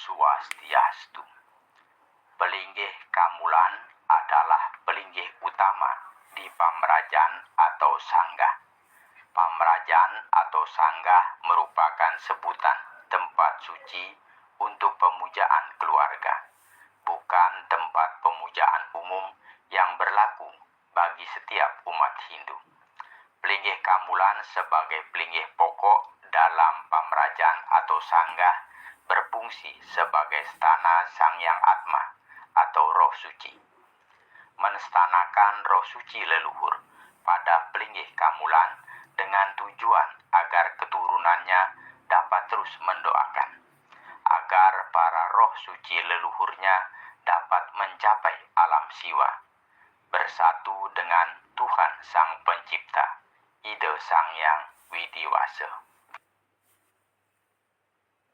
Swastiastu. Pelinggih Kamulan adalah pelinggih utama di pamrajan atau sanggah. Pamrajan atau sanggah merupakan sebutan tempat suci untuk pemujaan keluarga, bukan tempat pemujaan umum yang berlaku bagi setiap umat Hindu. Pelinggih Kamulan sebagai pelinggih pokok dalam pamrajan atau sanggah berfungsi sebagai stana Sang Hyang Atma atau roh suci. Menstanakan roh suci leluhur pada pelinggih Kamulan dengan tujuan agar keturunannya dapat terus mendoakan, agar para roh suci leluhurnya dapat mencapai alam siwa, bersatu dengan Tuhan Sang Pencipta.